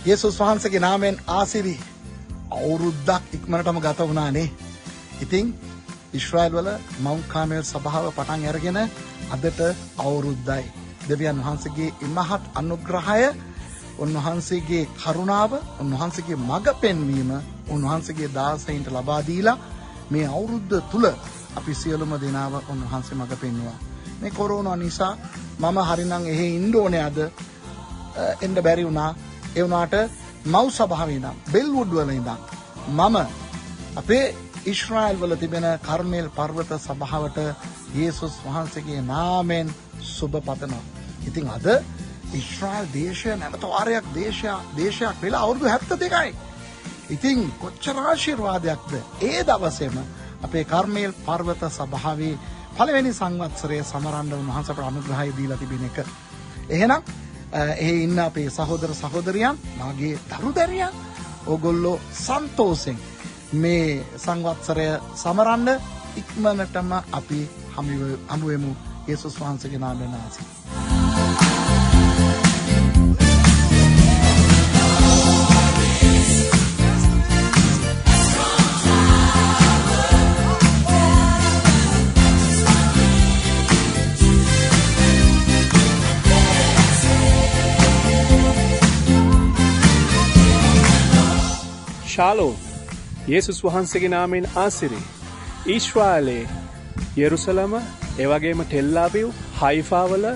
යේසුස් වහන්සේගේ නාමයෙන් ආසිරි අවුරුද්දක් ඉක්මනටම ගත වුණානේ. ඉතින් ඊශ්‍රායල් වල මවුන්ට් කාමෙල් සභාව පටන් අරගෙන අදට අවුරුද්දයි. දෙවියන් වහන්සේගේ ඉමහත් අනුග්‍රහය, උන්වහන්සේගේ කරුණාව, උන්වහන්සේගේ මඟ පෙන්වීම උන්වහන්සේගේ දාසයින්ට ලබා දීලා මේ අවුරුද්ද තුල අපි සියලුම දෙනාව උන්වහන්සේ මඟ පෙන්වුවා. මේ කොරෝනා නිසා මම හරිනම් එහෙ ඉන්න ඕනේ අද එන්න බැරි වුණා. ඒ වුණාට මව් සභාවේ ඉඳන් බෙල්වුඩ් වල ඉඳන් මම අපේ ඊශ්‍රායල් වල තිබෙන කර්මෙල් පර්වත සභාවට යේසුස් වහන්සේගේ නාමයෙන් සුබ පතනවා. ඉතින් අද ඊශ්‍රායල් දේශය නැවත වාරයක් දේශයක් වෙලා අවුරුදු 72යි. ඉතින් කොච්චර ආශිර්වාදයක්ද ඒ දවසේම අපේ කර්මෙල් පර්වත සභාවේ පළවෙනි සංවත්සරයේ සමරන්න උන්වහන්සේට අනුග්‍රහය දීලා තිබෙන එක. එහෙනම් එහි ඉන්න අපේ සහෝදර සහෝදරියන්, මාගේ දරුදැරියන්, ඕගොල්ලෝ සන්තෝෂෙන් මේ සංවත්සරය සමරන්න ඉක්මනටම අපි හමු වෙමු. යේසුස් වහන්සේගේ නාමයෙන් ආසී. ශාලෝම්. යේසුස් වහන්සේගේ නාමයෙන් ආසිරි. ඊශ්‍රායලයේ යෙරුසලම, ඒ වගේම ටෙල් අවීව්, හයිෆා වල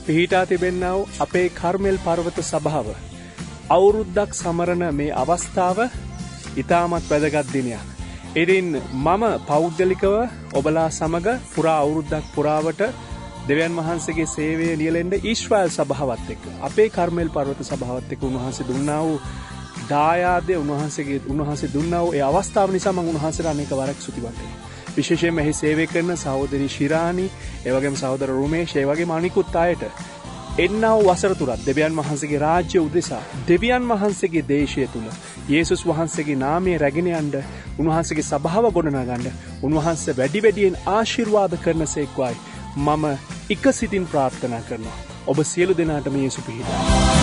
පිහිටා තිබෙනා වූ අපේ කර්මෙල් පර්වත සභාව අවුරුද්දක් සමරන මේ අවස්ථාව ඉතාමත් වැදගත් දිනයක්. ඉතින් මම පෞද්ගලිකව ඔබලා සමග පුරා අවුරුද්දක් පුරාවට දෙවියන් වහන්සේගේ සේවය නියැලෙන්න ඊශ්‍රායල් සභාවත් එක්ක, අපේ කර්මෙල් පර්වත සභාවත් එක්ක උන්වහන්සේ දුන්නා වූ දායාදය, උන්වහන්සේ දුන්නා වූ ඒ අවස්ථාව නිසා මම උන්වහන්සේට අනේක වරක් ස්තුතිවන්ත වෙනවා. විශේෂයෙන්ම එහි සේවය කරන සහෝදරි ශිරානි, ඒ වගේම සහෝදර රුමේෂ්, ඒ වගේම අනිකුත් අයට එන්නා වූ වසර තුරක් දෙවියන් වහන්සේගේ රාජ්‍ය උදෙසා, දෙවියන් වහන්සේගේ දේශය තුල යේසුස් වහන්සේගේ නාමය රැගෙන යන්න, උන්වහන්සේගේ සභාව ගොඩනගන්න උන්වහන්සේ වැඩි වැඩියෙන් ආශිර්වාද කරනසේක්වයි මම එකසිතින් ප්‍රාර්ථනා කරනවා. ඔබ සියලු දෙනාටම යේසු පිහිටා.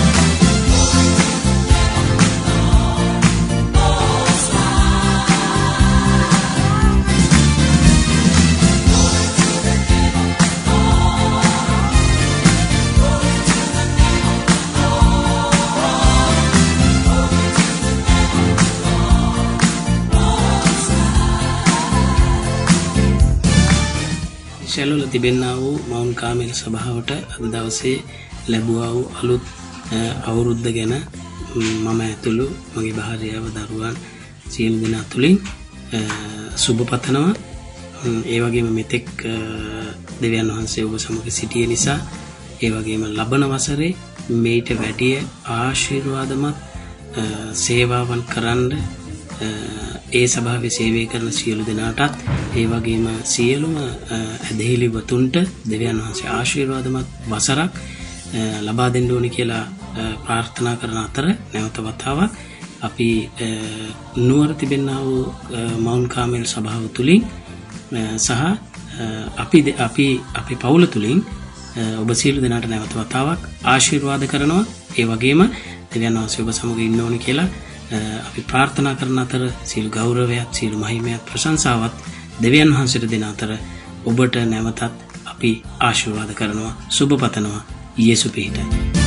ශැලවල තිබෙනා වූ මවුන්ට් කාමෙල් සභාවට අද දවසේ ලැබුවා වූ අලුත් අවුරුද්ද ගැන මම ඇතුළු මගේ භාර්යාව, දරුවන් සියලු දෙනා තුලින් සුබ පතනවා. ඒ වගේම මෙතෙක් දෙවියන් වහන්සේ ඔබ සමග සිටිය නිසා, ඒ වගේම ලබන වසරේ මේට වැඩිය ආශිර්වාදමත් සේවාවන් කරන්න ඒ සභාවේ සේවය කරන සියලු දෙනාටත්, ඒ වගේම සියලුම ඇදහිලි වතුන්ට දෙවියන් වහන්සේ ආශිර්වාදමත් වසරක් ලබා දෙන්න ඕනි කියලා ප්‍රාර්ථනා කරන අතර නැවත වතාවක් අපි නුවර තිබෙනා වූ මවුන්ට් කාමෙල් සභාව තුලින් සහ අපි පවුල තුලින් ඔබ සියලු දෙනාට නැවත වතාවක් ආශිර්වාද කරනවා. ඒ වගේම දෙවියන් වහන්සේ ඔබ සමග ඉන්න ඕනි කියලා අපි ප්‍රාර්ථනා කරන අතර සියලු ගෞරවයත්, සියලු මහිමයත්, ප්‍රශංසාවත් දෙවියන් වහන්සේට දෙන අතර ඔබට නැවතත් අපි ආශිර්වාද කරනවා, සුබ පතනවා. යේසු පිහිටයි.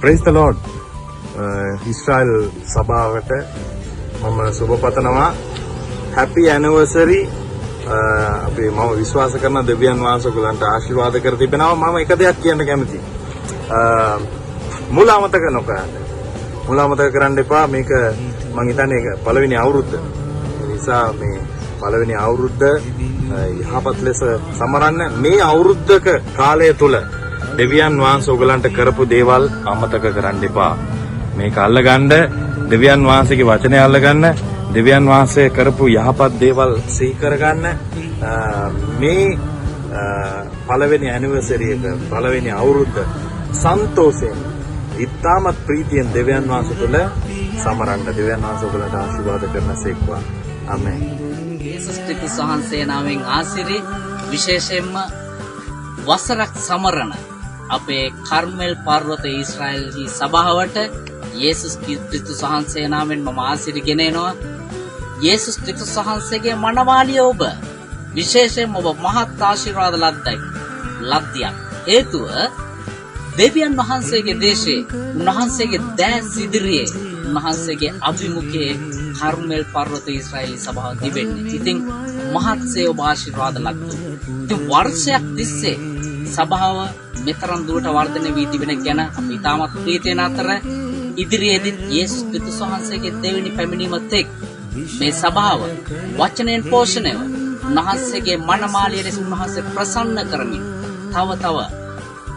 Praise the Lord. ඉස්රායල් සභාවට මම සුබ පතනවා. Happy anniversary. අපි මම විශ්වාස කරන දෙවියන් වහන්සේ ඔයගලන්ට ආශිර්වාද කර තිබෙනවා. මම එක දෙයක් කියන්න කැමතියි. මුල අමතක නොකරන්න. මුලාමතක කරන්න එපා. මේක මං හිතන්නේ ඒක පළවෙනි අවුරුද්ද. ඒ නිසා මේ පළවෙනි අවුරුද්ද යහපත් ලෙස සමරන්න. මේ අවුරුද්දක කාලය තුල දෙවියන් වහන්සේ ඔයගලන්ට කරපු දේවල් අමතක කරන්න එපා. මේක අල්ලගන්න, දෙවියන් වහන්සේගේ වචනය අල්ලගන්න, දෙවියන් වහන්සේ කරපු යහපත් දේවල් සිහි කරගන්න. මේ පළවෙනි ඇනිවර්සරි එක, පළවෙනි අවුරුද්ද සන්තෝෂයෙන්, ඉතාමත් ප්‍රීතියෙන් දෙවියන් වහන්සේ තුළ සමරන්න. දෙවියන් වහන්සේ ඔයගලන්ට ආශිර්වාද කරනසේක්වා. ආමේන්. යේසුස් ක්‍රිස්තුස් වහන්සේ නාමයෙන් ආශිර්වාද විශේෂයෙන්ම වසරක් සමරන අපේ කර්මෙල් පර්වත ඊශ්‍රායෙලි සභාවට යේසුස් ක්‍රිස්තුස් වහන්සේ නාමයෙන් මම ආශිර්වාද ගෙනෙනවා. යේසුස් ක්‍රිස්තුස් වහන්සේගේ මනමාලිය ඔබ විශේෂයෙන්ම ඔබ මහත් ආශිර්වාද ලද්දියක්. හේතුව දෙවියන් වහන්සේගේ දේශේ, උන්වහන්සේගේ දැස් ඉදිරියේ, උන්වහන්සේගේ අභිමුඛයේ කර්මෙල් පර්වත ඊශ්‍රායෙලි සභාව තිබෙන්නේ. ඉතින් මහත්සේ ඔබ ආශිර්වාද ලද්දු. ඉතින් වර්ෂයක් තිස්සේ සභාව මෙතරම් දුරට වර්ධනය වී තිබෙන ගැන අපි ඉතාමත් ප්‍රීතියෙන් අතර ඉදිරියේදී යේසුස් ක්‍රිස්තුස් වහන්සේගේ දෙවෙනි පැමිණීමත් එක් මේ සභාව වචනයෙන් පෝෂණයව උන්වහන්සේගේ මනමාලිය ලෙස උන්වහන්සේ ප්‍රසන්න කරමින් තව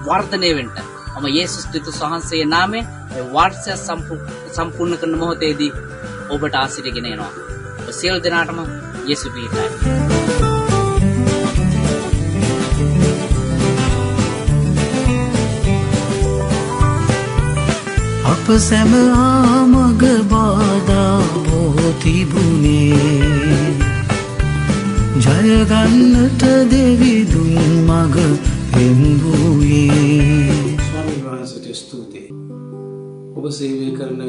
වර්ධනය වෙන්න මම යේසුස් ක්‍රිස්තුස් වහන්සේගේ නාමයෙන් මේ වර්ෂය සම්පූර්ණ කරන මොහොතේදී ඔබට ආශිර්වාද ගෙනෙනවා. ඔබ සියලු දෙනාටම යේසුස් පිහිටයි. අප සැම ආමග බාධා බෝ තිබුණේ, ජය ගන්නට දෙවිදුන් මග පෙන්වූයේ. ස්වාමීන් වහන්සේට ස්තුතියි. ඔබ සේවය කරන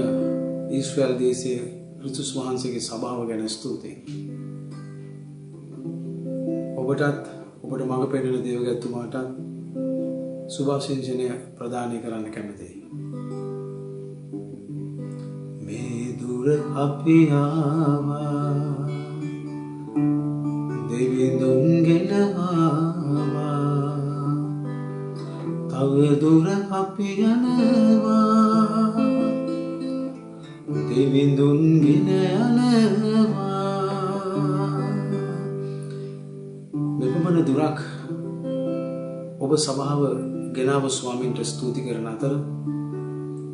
ඊශ්‍රායල් දේශයේ ක්‍රිස්තුස් වහන්සේගේ සභාව ගැන ස්තුතියි. ඔබටත් ඔබට මඟ පෙන්වන දේවගතුමාටත් සුභාශිංසනය ප්‍රදානය කරන්න කැමතියි. මේ දුර අපි ආවා, දෙවිඳුන් ගෙන ආවා, තව දුර අපි යනවා, දෙවිඳුන් ගෙන යනවා. මෙපමණ දුරක් ඔබ සභාව ගෙනාව ස්වාමීන්ට ස්තුති කරන අතර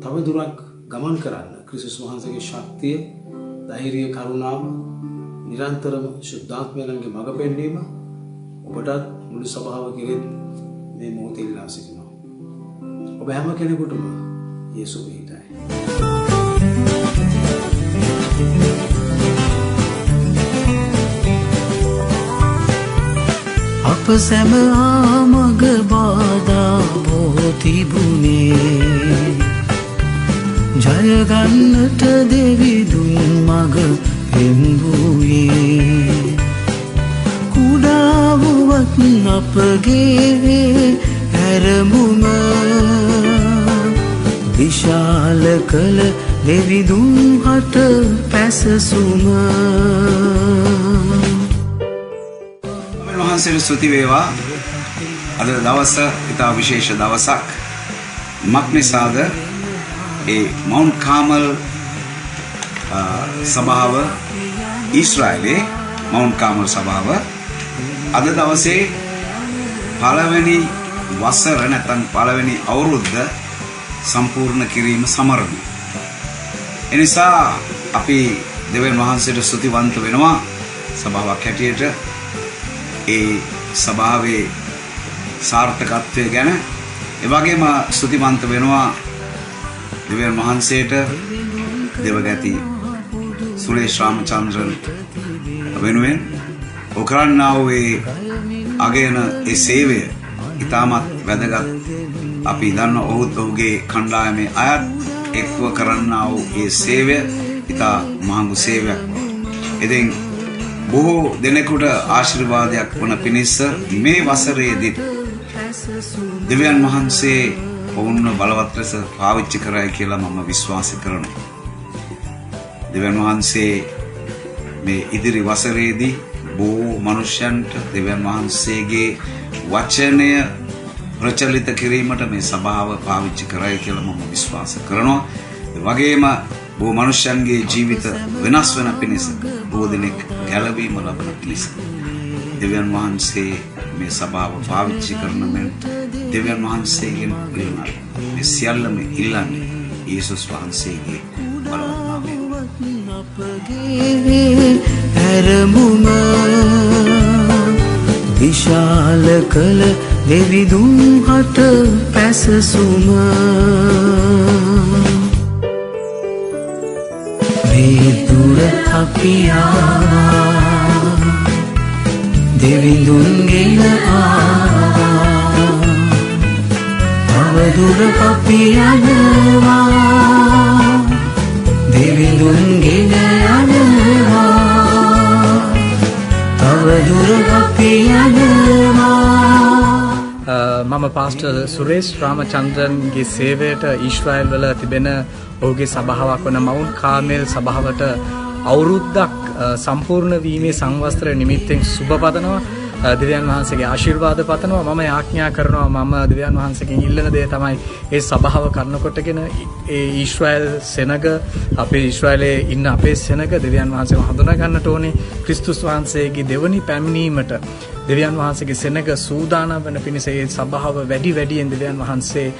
තව දුරක් ගමන් කරන්න ක්‍රිස්තුස් වහන්සේගේ ශක්තිය, ධෛර්යය, කරුණාව, නිරන්තරම ශුද්ධාත්මයන්ගේ මඟ පෙන්වීම ඔබටත් මුළු සභාව කෙරෙහි මේ මොහොතේ ඉල්ලා සිටිනවා. ඔබ හැම කෙනෙකුටම යේසුස් පිහිටයි. අප සැම ආමග බාධා බෝ තිබුණේ, ජය ගන්නට දෙවිදුන් මග පෙන්වූයේ. කුඩා වුවත් අපගේ හැරමුම විශාල කළ දෙවිදුන් හට පැසසුම. වහන්සේට ස්තුති වේවා. අද දවස ඉතා විශේෂ දවසක්. මක් නිසාද? ඒ මවුන්ට් කාමල් සභාව, ඊශ්‍රායලයේ මවුන්ට් කාමල් සභාව අද දවසේ පළවෙනි වසර නැත්නම් පළවෙනි අවුරුද්ද සම්පූර්ණ කිරීම සමරනවා. එනිසා අපි දෙවියන් වහන්සේට ස්තුතිවන්ත වෙනවා සභාවක් හැටියට. ඒ සභාවේ සාර්ථකත්වය ගැන ඒ වගේම ස්තුතිවන්ත වෙනවා දෙවියන් වහන්සේට දෙවගති සුරේෂ් රාමචන්ද්‍රන් වෙනුවෙන් ඔකරන්නා වූ ඒ අගයන ඒ සේවය ඉතාමත් වැදගත්. අපි දන්න ඔහුගේ කණ්ඩායමේ අයත් එක්ව කරන්නා වූ ඒ සේවය ඉතා මහඟු සේවයක්. ඉතින් බොහෝ දෙනෙකුට ආශිර්වාදයක් වන පිණිස මේ වසරේදී දෙවියන් වහන්සේ ඔවුන්ව බලවත් ලෙස පාවිච්චි කරයි කියලා මම විශ්වාස කරනවා. දෙවියන් වහන්සේ මේ ඉදිරි වසරේදී බොහෝ මනුෂ්‍යයන්ට දෙවියන් වහන්සේගේ වචනය ප්‍රචලිත කිරීමට මේ සභාව පාවිච්චි කරයි කියලා මම විශ්වාස කරනවා. වගේම බොහෝ මනුෂ්‍යයන්ගේ ජීවිත වෙනස් වන පිණිස බොහෝ දෙනෙක් ගැලවීම ලබන පිණිස දෙවියන් වහන්සේ මේ සභාව පාවිච්චි කරන මෙන් දෙවියන් වහන්සේගෙන් පිළිගන්න මේ සියල්ලම ඉල්ලන්නේ යේසුස් වහන්සේගේ බලවත් නාමයෙන්. ඇරමුම විශාල කළ දෙවිදුන් හට පැසසුම මේ දුර අපියා දෙවිදුන් ගෙන අවදුර අපි යනවා දෙවිදුන් ගෙන යනවා අවදුර අපි යනවා. මම පාස්ටර් සුරේෂ් රාමචන්ද්‍රන්ගේ සේවයට ඊශ්‍රායල් වල තිබෙන ඔහුගේ සභාවක් වන මවුන්ට් කාර්මෙල් සභාවට අවුරුද්දක් සම්පූර්ණ වීමේ සංවස්ත්‍ර නිමිත්තෙන් සුබ පතනවා. දෙවියන් වහන්සේගේ ආශිර්වාද පතනවා. මම ආඥා කරනවා මම දෙවියන් වහන්සේගෙන් ඉල්ලන දේ තමයි ඒ සභාව කරනකොටගෙන ඒ ඊශ්‍රායල් සෙනග අපේ ඊශ්‍රායලයේ ඉන්න අපේ සෙනග දෙවියන් වහන්සේව හඳුනා ගන්නට ඕනේ. ක්‍රිස්තුස් වහන්සේගේ දෙවනි පැමිණීමට දෙවියන් වහන්සේගේ සෙනග සූදානම් වෙන පිණිස ඒ සභාව වැඩියෙන් දෙවියන් වහන්සේ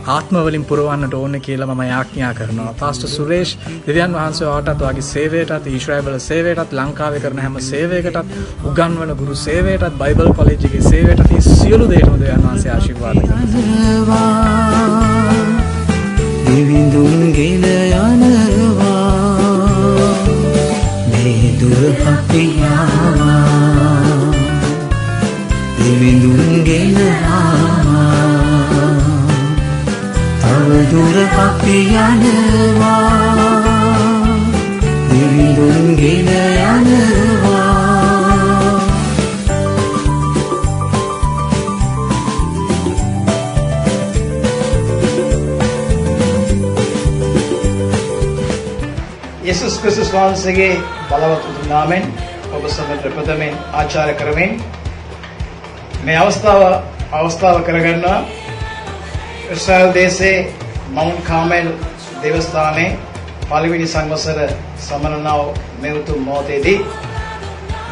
ආත්ම වලින් පුරවන්නට ඕනේ කියලා මම ආඥා කරනවා. පාස්ටර් සුරේෂ් දෙවියන් වහන්සේ ඔයාටත් ඔයාගේ සේවයටත් ඊශ්‍රායල් වල සේවයටත් ලංකාවේ කරන හැම සේවයකටත් උගන්වන ගුරු සේවයටත් බයිබල් කොලෙජ් එකේ සේවයටත් මේ සියලු දේටම දෙවියන් වහන්සේ ආශිර්වාද කරනවා. දෙවිඳුන් ගෙන යනවා මේ දුර අපි යනවා දෙවිඳුන් ගෙන තව දුර අපි යනවා දෙවිඳුන් ගෙන යනවා. යේසුස් ක්‍රිස්තුස් වහන්සේගේ බලවත් උතුම් නාමයෙන් ඔබ සමග ප්‍රථමයෙන් ආචාර්ය කරමින් මේ අවස්ථාව කරගන්නවා ඊශ්‍රායල් දේශයේ මවුන්ට් කාර්මෙල් දේවස්ථානයේ පළවෙනි සංවසර සමරනව මේ උතුම් මොහොතේදී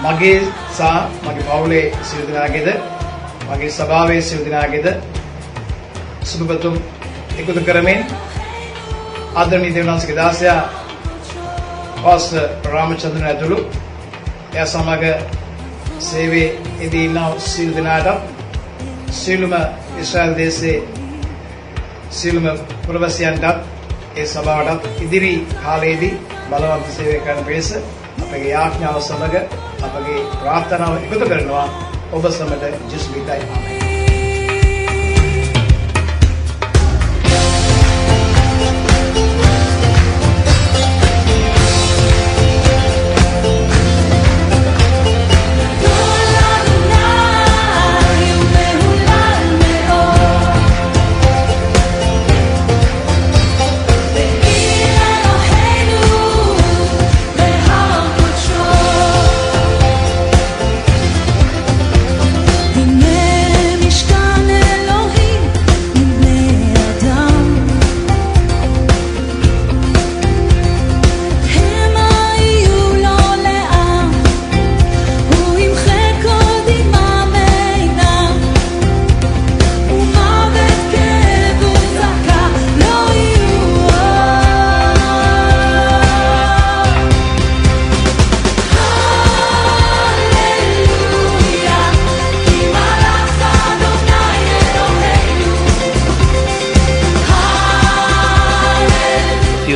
මගේ සහ මගේ පවුලේ සියලු දෙනාගේද මගේ සභාවේ සියලු දෙනාගේද සුබපැතුම් එකතු කරමින් ආදරණීය දෙවියන්ගේ දාසයා පාස්ටර් රාමචන්ද්‍රන් ඇතුළු එය සමග සේවයේදී ඉන්න සියලු දෙනාට සියලුම ඊශ්‍රායල් දේශයේ සියලුම පුරවැසියන්ට ඒ සභාවට ඉදිරි කාලයේදී බලවත් සේවය කරන පිණිස අපගේ ආඥාව සමග අපගේ ප්‍රාර්ථනාව එකතු කරනවා ඔබ සමග ජෙසුස් විතයි ආමෙන්.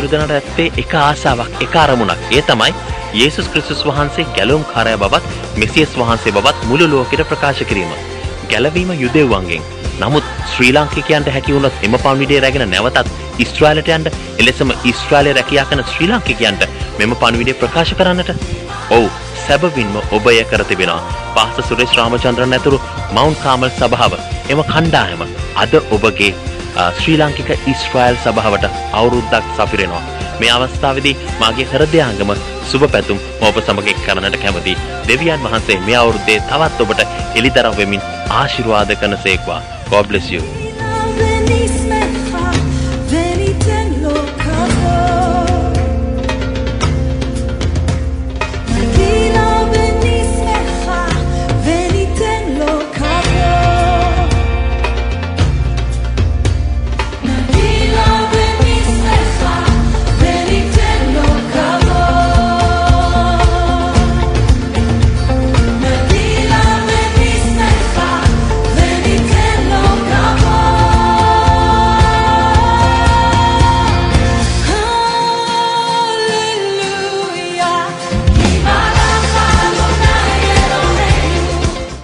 සියලුදෙනාට ඇත්තේ එක ආසාවක් එක අරමුණක්. ඒ තමයි යේසුස් ක්‍රිස්තුස් වහන්සේ ගැලවුම්කාරය බවත් මෙසියස් වහන්සේ බවත් මුළු ලෝකෙට ප්‍රකාශ කිරීම. ගැලවීම යුදෙව්වන්ගෙන්. නමුත් ශ්‍රී ලාංකිකයන්ට හැකි වුණොත් එම පණිවිඩය රැගෙන නැවතත් ඊශ්‍රායලට යන්න එලෙසම ඊශ්‍රායලයේ රැකියා කරන ශ්‍රී ලාංකිකයන්ට මෙම පණිවිඩය ප්‍රකාශ කරන්නට. ඔව් සැබවින්ම ඔබ එය කර තිබෙනවා. පාස්ටර් සුරේෂ් රාමචන්ද්‍රන් ඇතුළු මවුන්ට් කාර්මල් සභාව එම කණ්ඩායම අද ඔබගේ ශ්‍රී ලාංකික ඊශ්‍රායල් සභාවට අවුරුද්දක් සපිරෙනවා. මේ අවස්ථාවේදී මාගේ හෘදයාංගම සුබ පැතුම් ඔබ සමග කරන්නට කැමැති. දෙවියන් වහන්සේ මේ අවුරුද්දේ තවත් ඔබට එළිදරව් වෙමින් ආශිර්වාද කරනසේක්වා. God bless you.